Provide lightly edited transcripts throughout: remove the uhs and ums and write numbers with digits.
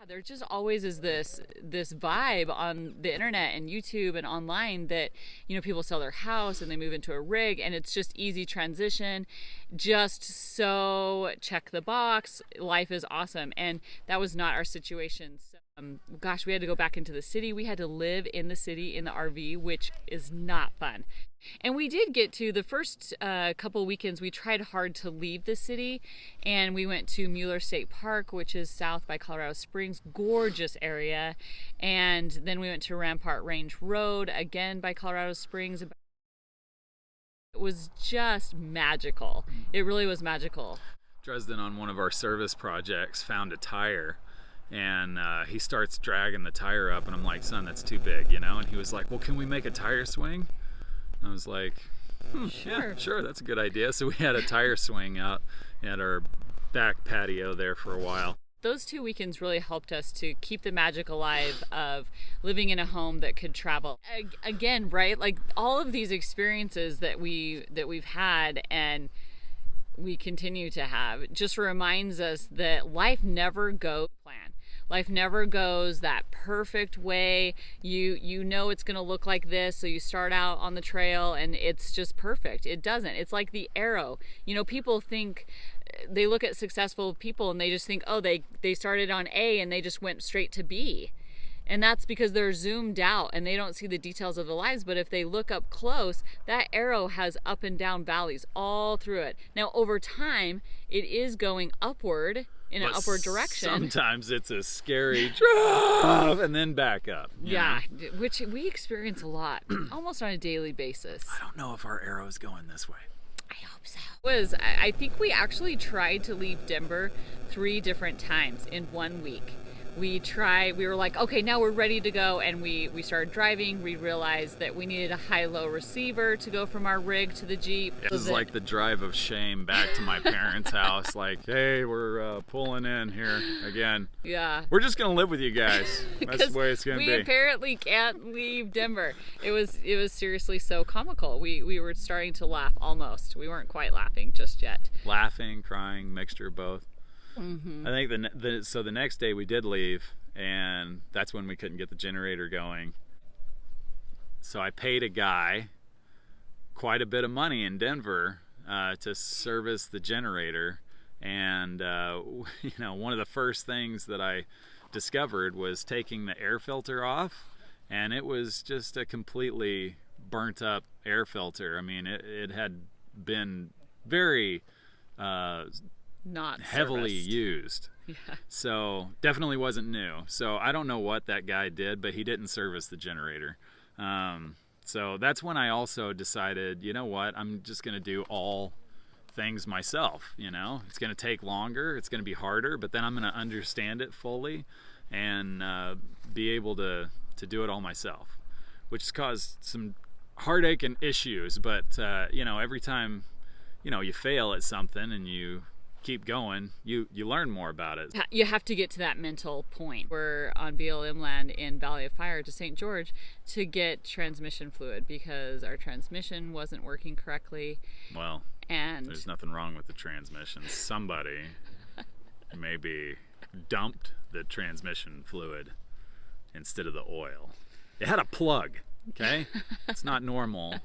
There just always is this vibe on the internet and YouTube and online that, people sell their house and they move into a rig and it's just easy transition, just so check the box, life is awesome. And that was not our situation. So, gosh, we had to go back into the city. We had to live in the city in the RV, which is not fun. And we did get to the first couple weekends, we tried hard to leave the city, and we went to Mueller State Park, which is south by Colorado Springs, gorgeous area. And then we went to Rampart Range Road, again by Colorado Springs. It was just magical. It really was magical. Dresden, on one of our service projects, found a tire, and he starts dragging the tire up, and I'm like, son, that's too big, And he was like, well, can we make a tire swing? I was like, yeah, sure, that's a good idea. So we had a tire swing out at our back patio there for a while. Those 2 weekends really helped us to keep the magic alive of living in a home that could travel. Again, right? Like all of these experiences that we've had and we continue to have just reminds us that life never goes planned. Life never goes that perfect way. You know it's going to look like this, so you start out on the trail and it's just perfect. It doesn't. It's like the arrow. People think, they look at successful people and they just think, oh, they started on A and they just went straight to B. And that's because they're zoomed out and they don't see the details of their lives. But if they look up close, that arrow has up and down valleys all through it. Now, over time, it is going upward in an upward direction. Sometimes it's a scary drop and then back up. Yeah, which we experience a lot, almost on a daily basis. I don't know if our arrow's going this way. I hope so. I think we actually tried to leave Denver 3 different times in 1 week. We were like, okay, now we're ready to go. And we started driving. We realized that we needed a high-low receiver to go from our rig to the Jeep. It was like the drive of shame back to my parents' house. Like, hey, we're pulling in here again. Yeah. We're just going to live with you guys. That's the way it's going to be. We apparently can't leave Denver. It was seriously so comical. We were starting to laugh almost. We weren't quite laughing just yet. Laughing, crying, mixture of both. Mm-hmm. I think the next day we did leave, and that's when we couldn't get the generator going. So I paid a guy quite a bit of money in Denver to service the generator, and one of the first things that I discovered was taking the air filter off, and it was just a completely burnt up air filter. I mean, it had been very not heavily serviced. Used. Yeah. So definitely wasn't new. So I don't know what that guy did, but he didn't service the generator. So that's when I also decided, you know what, I'm just going to do all things myself. It's going to take longer, it's going to be harder, but then I'm going to understand it fully and be able to do it all myself, which has caused some heartache and issues. But every time you fail at something and you keep going, you learn more about it. You have to get to that mental point. We're on BLM land in Valley of Fire to St. George to get transmission fluid because our transmission wasn't working correctly. Well, and there's nothing wrong with the transmission. Somebody maybe dumped the transmission fluid instead of the oil. It had a plug, okay? It's not normal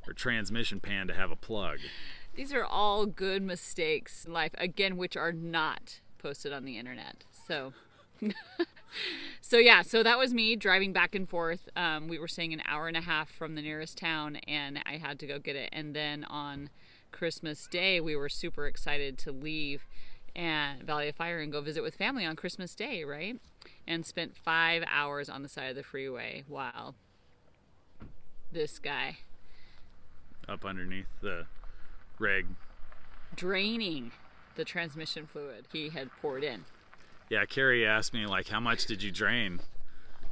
for a transmission pan to have a plug. These are all good mistakes in life, again, which are not posted on the internet. So that was me driving back and forth. We were staying an hour and a half from the nearest town, and I had to go get it. And then on Christmas Day, we were super excited to leave and Valley of Fire and go visit with family on Christmas Day, right? And spent 5 hours on the side of the freeway while this guy up underneath the rig draining the transmission fluid he had poured in. Yeah, Carrie asked me, like, how much did you drain?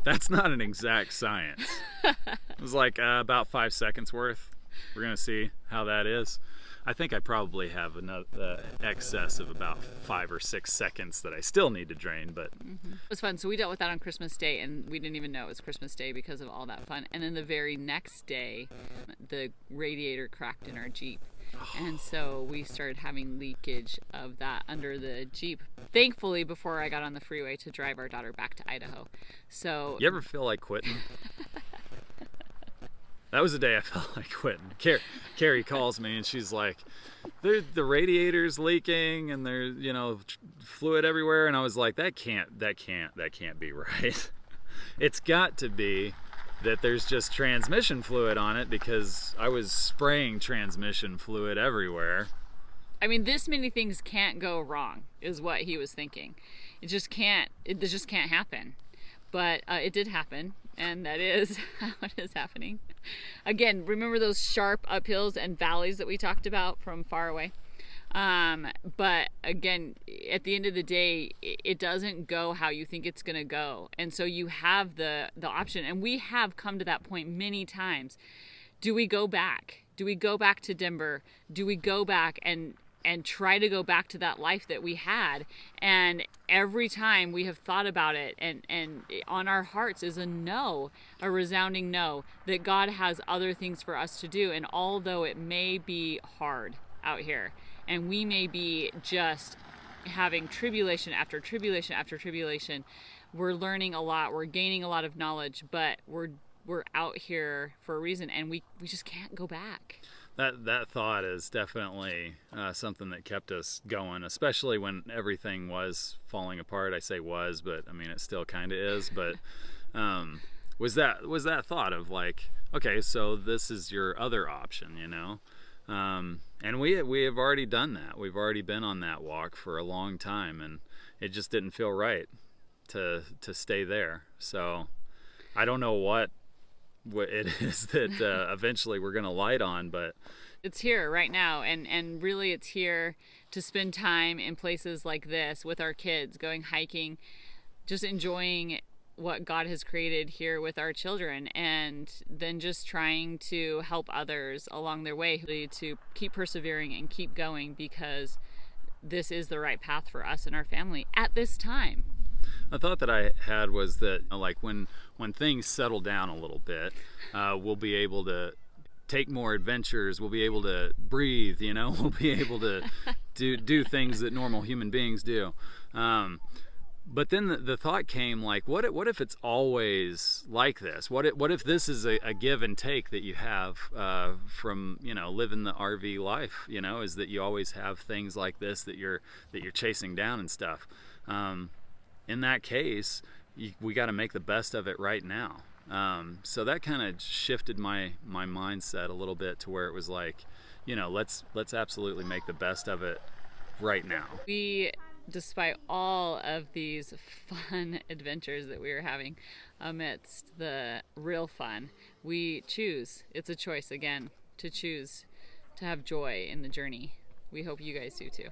That's not an exact science. It was like about 5 seconds worth. We're gonna see how that is. I think I probably have another excess of about 5 or 6 seconds that I still need to drain, but It was fun. So we dealt with that on Christmas Day, and we didn't even know it was Christmas Day because of all that fun. And then the very next day, the radiator cracked in our Jeep. And so we started having leakage of that under the Jeep. Thankfully, before I got on the freeway to drive our daughter back to Idaho. So You ever feel like quitting? That was the day I felt like quitting. Carrie calls me and she's like, the radiator's leaking and there's, fluid everywhere. And I was like, that can't be right. It's got to be that there's just transmission fluid on it, because I was spraying transmission fluid everywhere. I mean, this many things can't go wrong, is what he was thinking. It just can't happen. But it did happen, and that is what is happening. Again, remember those sharp uphills and valleys that we talked about from far away? But again, at the end of the day, it doesn't go how you think it's going to go. And so you have the option, and we have come to that point many times. Do we go back? Do we go back to Denver? Do we go back and try to go back to that life that we had? And every time we have thought about it, and on our hearts is a no, a resounding no, that God has other things for us to do. And although it may be hard out here, and we may be just having tribulation after tribulation after tribulation, we're learning a lot, we're gaining a lot of knowledge, but we're out here for a reason, and we just can't go back. That thought is definitely something that kept us going, especially when everything was falling apart. I say was, but I mean it still kind of is. But was that thought of like, okay, so this is your other option, and we have already done that. We've already been on that walk for a long time, and it just didn't feel right to stay there. So I don't know what it is that eventually we're going to light on, but it's here right now, and really it's here to spend time in places like this with our kids, going hiking, just enjoying what God has created here with our children, and then just trying to help others along their way to keep persevering and keep going, because this is the right path for us and our family at this time. A thought that I had was that, like, when things settle down a little bit, we'll be able to take more adventures. We'll be able to breathe. We'll be able to do things that normal human beings do. But then the thought came, like, what if it's always like this? What if this is a give and take that you have from living the RV life? Is that you always have things like this that you're chasing down and stuff. In that case, we got to make the best of it right now. So that kind of shifted my mindset a little bit to where it was like, let's absolutely make the best of it right now. We, despite all of these fun adventures that we are having amidst the real fun, we choose, it's a choice again, to choose to have joy in the journey. We hope you guys do too.